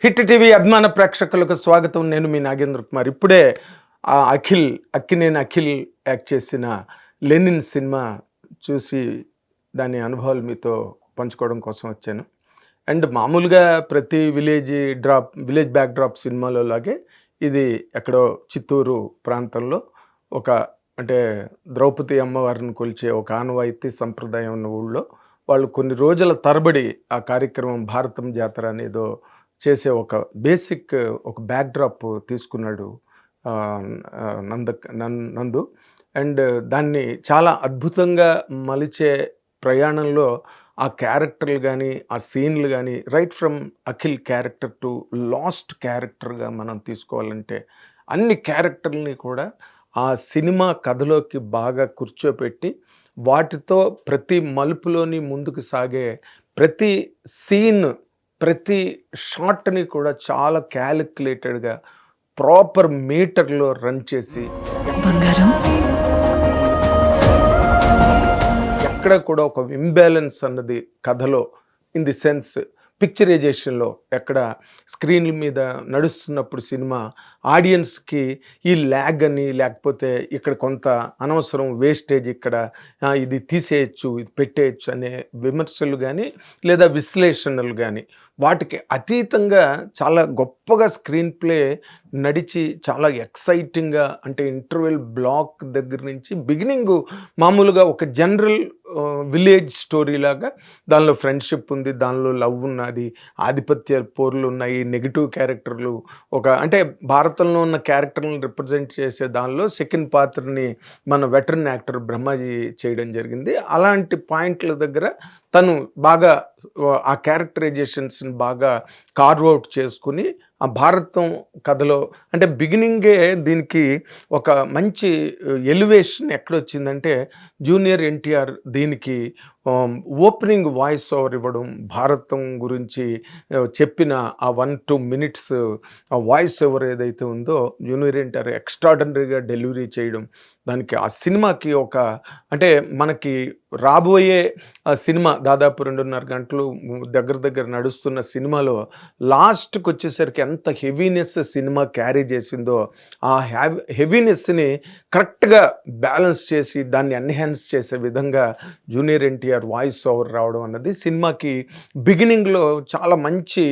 Hit TV అభిమాన ప్రేక్షకులకు స్వాగతం. నేను మీ నాగేంద్ర కుమార్. ఇప్పుడే అక్కినేని అఖిల్ యాక్ట్ చేసిన లెనిన్ సినిమా చూసి దాని అనుభవాలు మీతో పంచుకోవడం కోసం వచ్చాను. అండ్ మామూలుగా ప్రతి విలేజ్ బ్యాక్ డ్రాప్ సినిమాలో లాగే ఇది ఎక్కడో చిత్తూరు ప్రాంతంలో ఒక అంటే ద్రౌపది అమ్మవారిని కొలిచే ఒక ఆనవాయితీ సంప్రదాయం ఉన్న ఊళ్ళో వాళ్ళు కొన్ని రోజుల తరబడి ఆ కార్యక్రమం భారతం జాతర అనేదో చేసే ఒక బేసిక్ ఒక బ్యాక్‌డ్రాప్ తీసుకున్నాడు నందు. అండ్ దాన్ని చాలా అద్భుతంగా మలిచే ప్రయాణంలో ఆ క్యారెక్టర్లు గానీ, ఆ సీన్‌లు గానీ right from Akhil character to last క్యారెక్టర్‌గా మనం తీసుకోవాలంటే అన్ని క్యారెక్టర్‌లని కూడా ఆ సినిమా కథలోకి బాగా కూర్చోపెట్టి వాటితో ప్రతి మలుపులోని ముందుకు సాగే ప్రతి సీన్ ప్రతి షాట్‌ని కూడా చాలా క్యాలిక్యులేటెడ్‌గా ప్రాపర్ మీటర్‌లో రన్ చేసి బంగారం ఎక్కడ కూడా ఒక ఇంబ్యాలెన్స్ అన్నది కథలో ఇన్ ది సెన్స్ పిక్చరైజేషన్‌లో ఎక్కడ స్క్రీన్‌ల మీద నడుస్తున్నప్పుడు సినిమా ఆడియన్స్‌కి ఈ ల్యాగ్ అని లేకపోతే ఇక్కడ కొంత అనవసరం వేస్టేజ్ ఇక్కడ ఇది తీసేయొచ్చు, ఇది పెట్టేయొచ్చు అనే విమర్శలు గానీ లేదా విశ్లేషణలు గానీ వాటికి అతీతంగా చాలా గొప్పగా స్క్రీన్ ప్లే నడిచి చాలా ఎక్సైటింగ్‌గా అంటే ఇంటర్వెల్ బ్లాక్ దగ్గర నుంచి బిగినింగు మామూలుగా ఒక జనరల్ విలేజ్ స్టోరీలాగా దానిలో ఫ్రెండ్‌షిప్ ఉంది, దానిలో లవ్ ఉన్నది, ఆధిపత్య పోర్లు ఉన్నాయి, నెగెటివ్ క్యారెక్టర్లు అంటే భారతంలో ఉన్న క్యారెక్టర్లను రిప్రజెంట్ చేసే దానిలో సెకండ్ పాత్రని మన వెటరన్ యాక్టర్ బ్రహ్మాజీ చేయడం జరిగింది. అలాంటి పాయింట్ల దగ్గర తను బాగా ఆ క్యారెక్టరైజేషన్స్‌ని బాగా కార్వ్ ఔట్ చేసుకొని ఆ భారతం కథలో అంటే బిగినింగే దీనికి ఒక మంచి ఎలివేషన్ ఎక్కడొచ్చిందంటే జూనియర్ ఎన్టీఆర్ దీనికి ఓపెనింగ్ వాయిస్ ఓవర్ ఇవ్వడం, భారతం గురించి చెప్పిన ఆ 1-2 మినిట్స్ ఆ వాయిస్ ఓవర్ ఏదైతే ఉందో జూనియర్ ఎన్టీఆర్ ఎక్స్ట్రార్డినరీగా డెలివరీ చేయడం, దానికి ఆ సినిమాకి ఒక అంటే మనకి రాబోయే సినిమా దాదాపు 2.5 గంటలు దగ్గర నడుస్తున్న సినిమాలో లాస్ట్‌కి వచ్చేసరికి ఎంత హెవీనెస్ సినిమా క్యారీ చేసిందో ఆ హెవీనెస్‌ని కరెక్ట్‌గా బ్యాలెన్స్ చేసి దాన్ని ఎన్హాన్స్ చేసే విధంగా జూనియర్ ఎన్టీఆర్ వాయిస్ ఓవర్ రావడం అన్నది సినిమాకి బిగినింగ్‌లో చాలా మంచి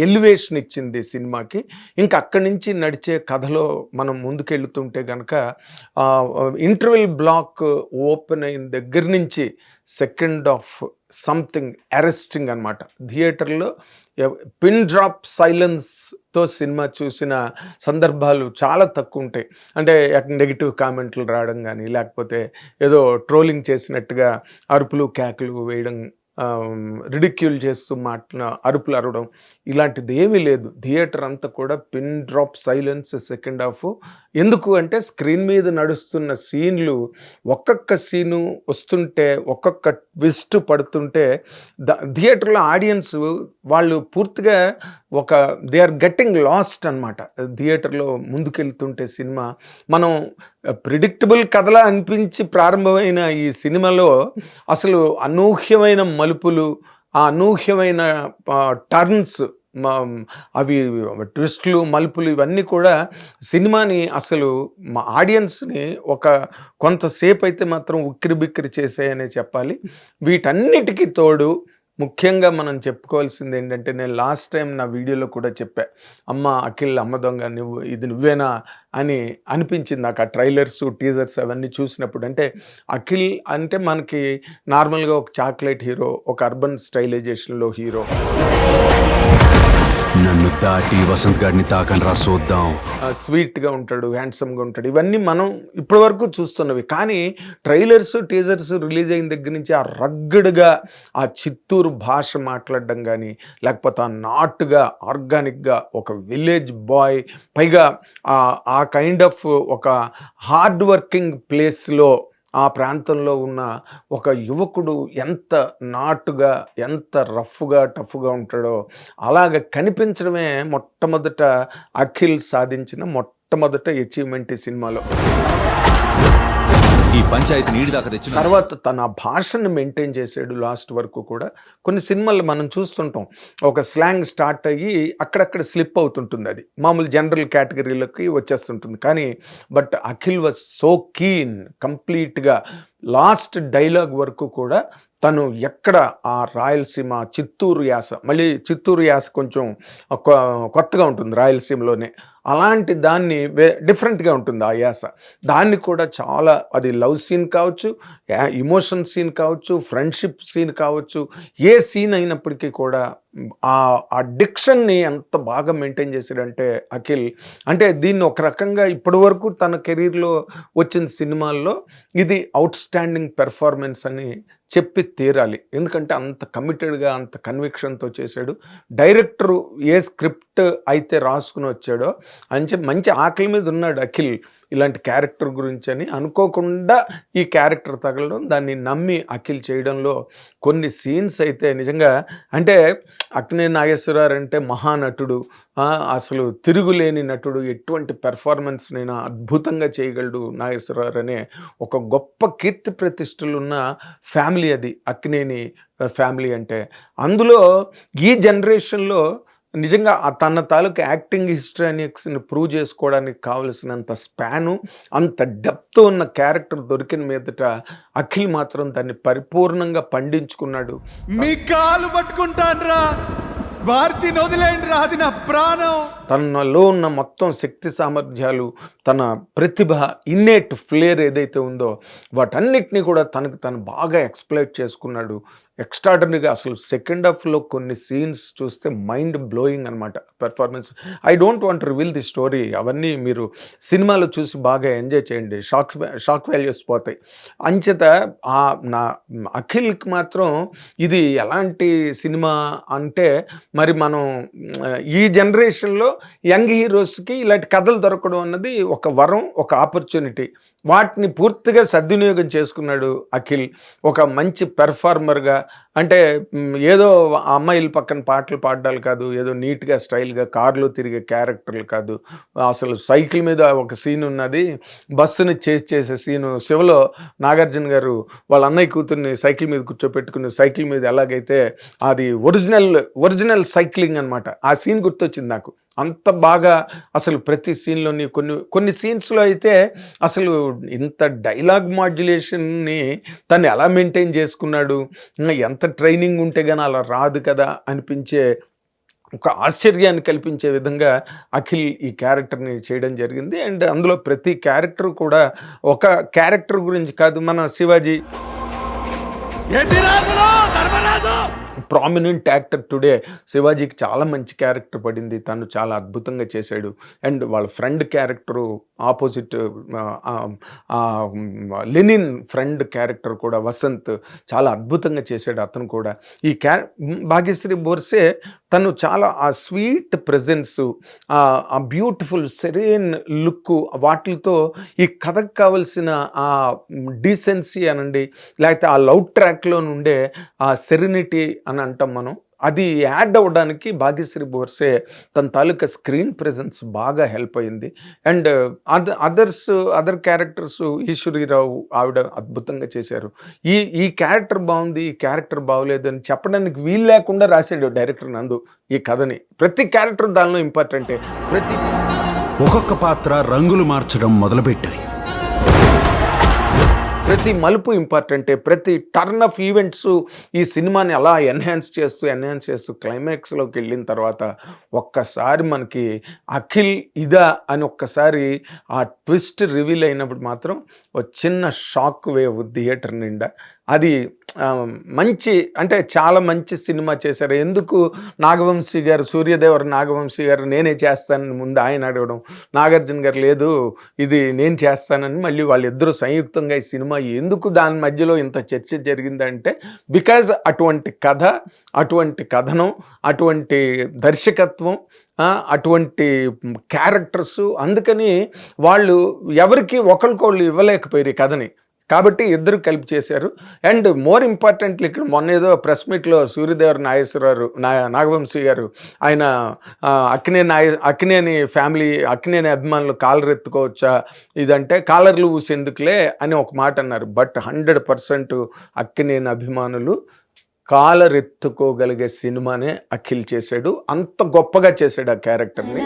ఎలివేషన్ ఇచ్చింది సినిమాకి. ఇంకా అక్కడి నుంచి నడిచే కథలో మనం ముందుకెళ్తుంటే గనక ఇంటర్వెల్ బ్లాక్ ఓపెన్ అయిన దగ్గర నుంచి సెకండ్ ఆఫ్ సంథింగ్ అరెస్టింగ్ అనమాట. థియేటర్‌లో పిన్ డ్రాప్ సైలెన్స్‌తో సినిమా చూసిన సందర్భాలు చాలా తక్కువుంటాయి. అంటే నెగెటివ్ కామెంట్లు రావడం గానీ, లేకపోతే ఏదో ట్రోలింగ్ చేసినట్టుగా అరుపులు, కేకలు వేయడం, రిడిక్యూల్ చేస్తూ అరుపులు అరవడం ఇలాంటిది ఏమీ లేదు. థియేటర్ అంతా కూడా pin drop silence second half. ఎందుకు అంటే స్క్రీన్ మీద నడుస్తున్న సీన్లు ఒక్కొక్క సీను వస్తుంటే ఒక్కొక్క ట్విస్ట్ పడుతుంటే థియేటర్లో ఆడియన్స్ వాళ్ళు పూర్తిగా దే ఆర్ గెట్టింగ్ లాస్ట్ అనమాట. థియేటర్లో ముందుకెళ్తుంటే సినిమా మనం ప్రిడిక్టబుల్ కథలా అనిపించి ప్రారంభమైన ఈ సినిమాలో అసలు అనూహ్యమైన మలుపులు, ఆ అనూహ్యమైన టర్న్స్ అవి ట్విస్టులు, మలుపులు ఇవన్నీ కూడా సినిమాని అసలు మా ఆడియన్స్‌ని కొంతసేపు అయితే మాత్రం ఉక్కిరిబిక్కిరి చేసాయనే చెప్పాలి. వీటన్నిటికి తోడు ముఖ్యంగా మనం చెప్పుకోవాల్సింది ఏంటంటే నేను లాస్ట్ టైం నా వీడియోలో కూడా చెప్పా. అఖిల్ అమ్మ దొంగ ఇది నువ్వేనా అని అనిపించింది నాకు ఆ ట్రైలర్స్, టీజర్స్ అవన్నీ చూసినప్పుడు. అంటే అఖిల్ అంటే మనకి నార్మల్‌గా ఒక చాక్లెట్ హీరో, ఒక అర్బన్ స్టైలైజేషన్‌లో హీరో. నన్ను దాటి వసంత్ గారిని తాకనరా చూద్దాం. స్వీట్‌గా ఉంటాడు, హ్యాండ్సమ్‌గా ఉంటాడు. ఇవన్నీ మనం ఇప్పటివరకు చూస్తున్నవి. కానీ ట్రైలర్స్, టీజర్స్ రిలీజ్ అయిన దగ్గర నుంచి ఆ రగ్గడ్‌గా ఆ చిత్తూరు భాష మాట్లాడడం గానీ, లేకపోతే ఆ నాటుగా, ఆర్గానిక్‌గా ఒక విలేజ్ బాయ్ పైగా ఆ కైండ్ ఆఫ్ ఒక హార్డ్ వర్కింగ్ ప్లేస్‌లో ఆ ప్రాంతంలో ఉన్న ఒక యువకుడు ఎంత నాటుగా, ఎంత రఫ్‌గా, టఫ్‌గా ఉంటాడో అలాగ కనిపించడమే మొట్టమొదట అఖిల్ సాధించిన మొట్టమొదట అచీవ్‌మెంట్ ఈ సినిమాలో. ఈ పంచాయతీ నీడి దాకా తెచ్చిన తర్వాత తన భాషను మెయింటైన్ చేసాడు లాస్ట్ వరకు కూడా. కొన్ని సినిమాలు మనం చూస్తుంటాం, ఒక స్లాంగ్ స్టార్ట్ అయ్యి అక్కడక్కడ స్లిప్ అవుతుంటుంది, అది మామూలు జనరల్ కేటగిరీలోకి వచ్చేస్తుంటుంది. కానీ but Akhil was so keen, కంప్లీట్గా లాస్ట్ డైలాగ్ వరకు కూడా తను ఎక్కడ ఆ రాయలసీమ చిత్తూరు యాస, మళ్ళీ చిత్తూరు యాస కొంచెం కొత్తగా ఉంటుంది రాయలసీమలోనే, అలాంటి దాన్ని డిఫరెంట్గా ఉంటుంది ఆ యాస. దాన్ని కూడా చాలా, అది లవ్ సీన్ కావచ్చు, ఇమోషన్ సీన్ కావచ్చు, ఫ్రెండ్షిప్ సీన్ కావచ్చు, ఏ సీన్ అయినప్పటికీ కూడా ఆ డిక్షన్ని ఎంత బాగా మెయింటైన్ చేశాడంటే అఖిల్. అంటే దీన్ని ఒక రకంగా ఇప్పటి వరకు తన కెరీర్లో వచ్చిన సినిమాల్లో ఇది అవుట్ స్టాండింగ్ పెర్ఫార్మెన్స్ అని చెప్పి తీరాలి. ఎందుకంటే అంత కమిటెడ్గా, అంత కన్విక్షన్తో చేశాడు. డైరెక్టరు ఏ స్క్రిప్ట్ అయితే రాసుకుని వచ్చాడో అని చెప్పి మంచి ఆకలి మీద ఉన్నాడు అఖిల్ ఇలాంటి క్యారెక్టర్ గురించి అని. అనుకోకుండా ఈ క్యారెక్టర్ తగలడం, దాన్ని నమ్మి అఖిల్ చేయడంలో కొన్ని సీన్స్ అయితే నిజంగా, అంటే అక్కినేని నాగేశ్వరరావు అంటే మహానటుడు, అసలు తిరుగులేని నటుడు, ఎటువంటి పెర్ఫార్మెన్స్ నైనా అద్భుతంగా చేయగలడు నాగేశ్వరరావు అనే ఒక గొప్ప కీర్తి ప్రతిష్టలు ఉన్న ఫ్యామిలీ అది అక్కినేని ఫ్యామిలీ అంటే. అందులో ఈ జనరేషన్లో నిజంగా తన తాలూకు యాక్టింగ్ హిస్టరీని ప్రూవ్ చేసుకోవడానికి కావలసినంత స్పాను, అంత డెప్త్ ఉన్న క్యారెక్టర్ దొరికిన మీదట అఖిల్ మాత్రం దాన్ని పరిపూర్ణంగా పండించుకున్నాడు. మీ కాలు పట్టుకుంటాన్రా, భారతిని వదిలేండి రా, అది నా ప్రాణం. తనలో ఉన్న మొత్తం శక్తి సామర్థ్యాలు, తన ప్రతిభ, ఇన్నేట్ ఫ్లేర్ ఏదైతే ఉందో వాటన్నిటినీ కూడా తనకు తను బాగా ఎక్స్ప్లైట్ చేసుకున్నాడు. ఎక్స్ట్రాడనరీగా అసలు సెకండ్ హాఫ్లో కొన్ని సీన్స్ చూస్తే మైండ్ బ్లోయింగ్ అనమాట performance. I don't want reveal the story, అవన్నీ మీరు సినిమాలో చూసి బాగా ఎంజాయ్ చేయండి, షాక్ వాల్యూస్ పోతాయి. అంచేత నా అఖిల్కి మాత్రం ఇది ఎలాంటి సినిమా అంటే, మరి మనం ఈ జనరేషన్లో యంగ్ హీరోస్కి ఇలాంటి కథలు దొరకడం అన్నది ఒక వరం, ఒక ఆపర్చునిటీ. వాటిని పూర్తిగా సద్వినియోగం చేసుకున్నాడు అఖిల్. ఒక మంచి పెర్ఫార్మర్గా, అంటే ఏదో అమ్మాయిల పక్కన పాటలు పాడాలి కాదు, ఏదో నీట్గా స్టైల్గా కార్లో తిరిగే క్యారెక్టర్లు కాదు, అసలు సైకిల్ మీద ఒక సీన్ ఉన్నది, బస్సుని చేసే సీను. శివలో నాగార్జున గారు వాళ్ళ అన్నయ్య కూతుర్ని సైకిల్ మీద కూర్చోపెట్టుకుని సైకిల్ మీద ఎలాగైతే అది ఒరిజినల్ సైక్లింగ్ అనమాట, ఆ సీన్ గుర్తొచ్చింది నాకు. అంత బాగా అసలు ప్రతి సీన్లోని కొన్ని సీన్స్లో అయితే అసలు ఇంత డైలాగ్ మాడ్యులేషన్ని తను ఎలా మెయింటైన్ చేసుకున్నాడు, ఎంత ట్రైనింగ్ ఉంటే కానీ అలా రాదు కదా అనిపించే, ఒక ఆశ్చర్యాన్ని కల్పించే విధంగా అఖిల్ ఈ క్యారెక్టర్ని చేయడం జరిగింది. అండ్ అందులో ప్రతి క్యారెక్టర్ కూడా ఒక క్యారెక్టర్ గురించి కాదు, మన శివాజీ ప్రామినెంట్ యాక్టర్ టుడే, శివాజీకి చాలా మంచి క్యారెక్టర్ పడింది, తను చాలా అద్భుతంగా చేశాడు. అండ్ వాళ్ళ friend character opposite, Lenin friend character కూడా వసంత్ చాలా అద్భుతంగా చేశాడు అతను కూడా. ఈ భాగ్యశ్రీ బోర్సే తను చాలా ఆ స్వీట్ ప్రెజెన్సు, ఆ బ్యూటిఫుల్ సెరేన్ లుక్, వాటితో ఈ కథకు కావలసిన ఆ డీసెన్సీ అనండి, లేకపోతే ఆ లవ్ ట్రాక్లో నుండే ఆ సెరెనిటీ అని అంటాం మనం, అది యాడ్ అవ్వడానికి భాగ్యశ్రీ బోర్సే తన తాలూకా స్క్రీన్ ప్రెజెన్స్ బాగా హెల్ప్ అయింది. అండ్ అదర్ క్యారెక్టర్స్ ఈశ్వరీరావు ఆవిడ అద్భుతంగా చేశారు. ఈ క్యారెక్టర్ బాగుంది, ఈ క్యారెక్టర్ బాగోలేదు అని చెప్పడానికి వీలు లేకుండా రాశాడు డైరెక్టర్ నందు ఈ కథని. ప్రతి క్యారెక్టర్ దానిలో ఇంపార్టెంటే. ఒక్కొక్క పాత్ర రంగులు మార్చడం మొదలుపెట్టాయి. ప్రతి మలుపు ఇంపార్టెంటే. ప్రతి టర్న్ ఆఫ్ ఈవెంట్స్ ఈ సినిమాని అలా ఎన్హాన్స్ చేస్తూ క్లైమాక్స్లోకి వెళ్ళిన తర్వాత ఒక్కసారి మనకి అఖిల్ ఇదా అని ఒక్కసారి ఆ ట్విస్ట్ రివీల్ అయినప్పుడు మాత్రం ఒక చిన్న షాక్ వేవ్ థియేటర్ నిండా. అది మంచి, అంటే చాలా మంచి సినిమా చేశారు. ఎందుకు నాగవంశీ గారు, సూర్యదేవర నాగవంశీ గారు నేనే చేస్తానని ముందు ఆయన అడగడం, నాగార్జున గారు లేదు ఇది నేను చేస్తానని మళ్ళీ వాళ్ళిద్దరూ సంయుక్తంగా ఈ సినిమా ఎందుకు దాని మధ్యలో ఇంత చర్చ జరిగిందంటే, బికాజ్ అటువంటి కథ, అటువంటి కథనం, అటువంటి దర్శకత్వం, అటువంటి క్యారెక్టర్స్, అందుకని వాళ్ళు ఎవరికి ఒకరికొళ్ళు ఇవ్వలేకపోయారు ఈ కథని. కాబట్టి ఇద్దరు కలిపి చేశారు. అండ్ మోర్ ఇంపార్టెంట్లీ ఇక్కడ మొన్న ఏదో ప్రెస్ మీట్లో సూర్యదేవర నాగవంశీ గారు ఆయన అక్కినేని ఫ్యామిలీ అక్కినేని అభిమానులు కాలర్ ఎత్తుకోవచ్చా ఇదంటే కాలర్లు ఊసేందుకులే అని ఒక మాట అన్నారు. బట్ 100% అక్కినేని అభిమానులు కాలర్ ఎత్తుకోగలిగే సినిమానే అఖిల్ చేశాడు. అంత గొప్పగా చేశాడు ఆ క్యారెక్టర్ని.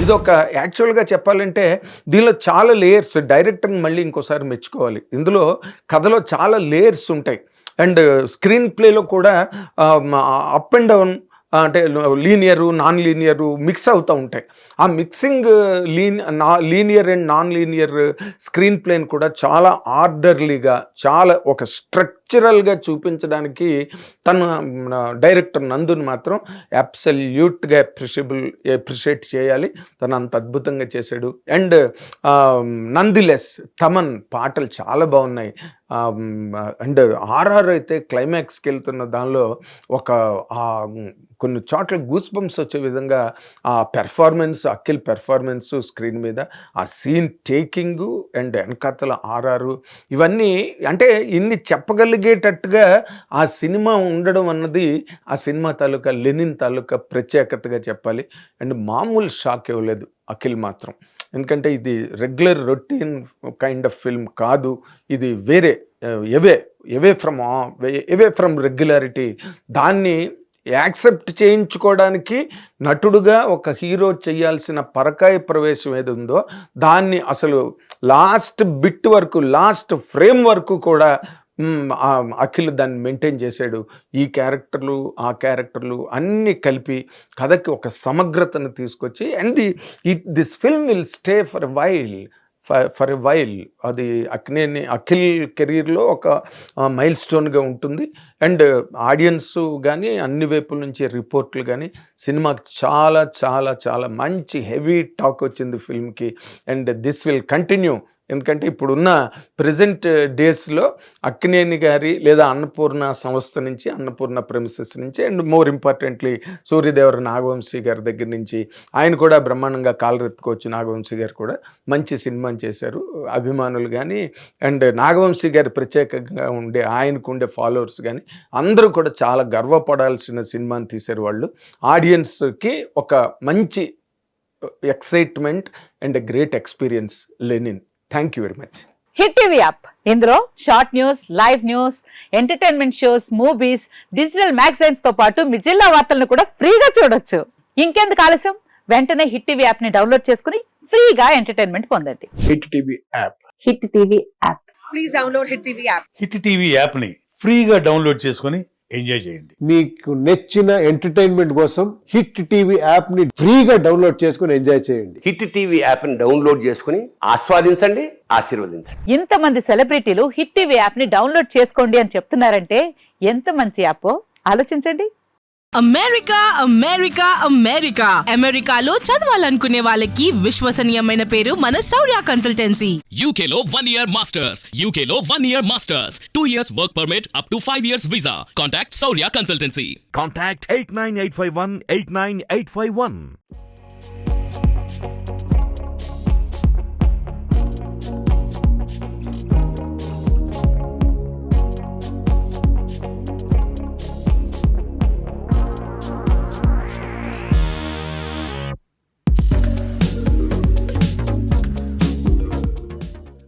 ఇదొక యాక్చువల్గా చెప్పాలంటే దీనిలో చాలా లేయర్స్. డైరెక్టర్ని మళ్ళీ ఇంకోసారి మెచ్చుకోవాలి. ఇందులో కథలో చాలా లేయర్స్ ఉంటాయి. అండ్ స్క్రీన్ ప్లేలో కూడా అప్ అండ్ డౌన్ అంటే లీనియరు నాన్ లీనియరు మిక్స్ అవుతూ ఉంటాయి. ఆ mixing linear and non linear screen ప్లేని కూడా చాలా ఆర్డర్లీగా చాలా ఒక స్ట్రక్చరల్గా చూపించడానికి తను డైరెక్టర్ నందుని మాత్రం అబ్సల్యూట్గా అప్రిషియేట్ చేయాలి. తను అంత అద్భుతంగా చేశాడు. అండ్ నందిలెస్ తమన్ పాటలు చాలా బాగున్నాయి. అండ్ ఆర్ఆర్ అయితే క్లైమాక్స్కి వెళ్తున్న దానిలో ఒక కొన్ని చోట్ల గూస్ బంప్స్ వచ్చే విధంగా ఆ పెర్ఫార్మెన్స్ అఖిల్ పెర్ఫార్మెన్స్ స్క్రీన్ మీద ఆ సీన్ టేకింగు అండ్ వెనకాతల ఆర్ఆర్ ఇవన్నీ అంటే ఇన్ని చెప్పగలిగేటట్టుగా ఆ సినిమా ఉండడం అన్నది ఆ సినిమా తాలూకా లెనిన్ తాలూకా ప్రత్యేకతగా చెప్పాలి. అండ్ మామూలు షాక్ ఇవ్వలేదు అఖిల్ మాత్రం. ఎందుకంటే ఇది regular routine kind of film కాదు. ఇది వేరే ఎవే ఫ్రమ్ రెగ్యులారిటీ. దాన్ని యాక్సెప్ట్ చేయించుకోవడానికి నటుడుగా ఒక హీరో చేయాల్సిన పరకాయ ప్రవేశం ఏది ఉందో దాన్ని అసలు లాస్ట్ బిట్ వరకు లాస్ట్ ఫ్రేమ్ వరకు కూడా అఖిల్ దాన్ని మెయింటైన్ చేశాడు. ఈ క్యారెక్టర్లు ఆ క్యారెక్టర్లు అన్నీ కలిపి కథకి ఒక సమగ్రతను తీసుకొచ్చి and this film will stay for a while. అది అఖిల్ కెరీర్లో ఒక మైల్ స్టోన్గా ఉంటుంది. అండ్ ఆడియన్స్ కానీ అన్ని వైపుల నుంచి రిపోర్ట్లు కానీ సినిమాకి చాలా చాలా చాలా మంచి హెవీ టాక్ వచ్చింది ఫిల్మ్కి. And this will continue. ఎందుకంటే ఇప్పుడున్న ప్రజెంట్ డేస్లో అక్కినేని గారి లేదా అన్నపూర్ణ సంస్థ నుంచి అన్నపూర్ణ ప్రెమిసెస్ నుంచి and more importantly Suryadevara Nagavamsi గారి దగ్గర నుంచి ఆయన కూడా బ్రహ్మాండంగా కాలర్ ఎత్తుకోవచ్చు. నాగవంశీ గారు కూడా మంచి సినిమాని చేశారు. అభిమానులు కానీ అండ్ నాగవంశీ గారి ప్రత్యేకంగా ఉండే ఆయనకు ఉండే ఫాలోవర్స్ కానీ అందరూ కూడా చాలా గర్వపడాల్సిన సినిమాని తీశారు వాళ్ళు. ఆడియన్స్కి ఒక మంచి excitement and great experience Lenin. Thank you very much. Hit TV app ఇందులో short news, live news, entertainment shows, movies, digital magazines తో పాటు మీ జిల్లా వార్తలను కూడా ఫ్రీగా చూడొచ్చు. ఇంకెందుకు ఆలస్యం, వెంటనే హిట్ టీవీ యాప్ ని డౌన్లోడ్ చేసుకుని ఫ్రీగా ఎంటర్టైన్మెంట్ పొందండి. Hit TV app. Hit TV app. Please download hit TV app. Hit TV app ని ఫ్రీగా డౌన్లోడ్ చేసుకొని ఎంజాయ్ చేయండి. మీకు నచ్చిన ఎంటర్టైన్మెంట్ కోసం హిట్ టీవీ యాప్ ని ఫ్రీగా డౌన్లోడ్ చేసుకుని ఎంజాయ్ చేయండి. హిట్ టీవీ యాప్ ని డౌన్లోడ్ చేసుకుని ఆస్వాదించండి, ఆశీర్వదించండి. ఇంతమంది సెలబ్రిటీలు హిట్ టీవీ యాప్ ని డౌన్లోడ్ చేసుకోండి అని చెప్తున్నారంటే ఎంత మంచి యాప్ ఆలోచించండి. అమెరికా అమెరికా అమెరికా అమెరికాలో చదవాలనుకునే వాళ్ళకి విశ్వసనీయమైన పేరు మన శౌర్య కన్సల్టెన్సీ. UK లో 1 year masters, UK లో 1 year masters, 2 years work permit up to 5 years visa. Contact Saurya Consultancy. Contact 89851 89851.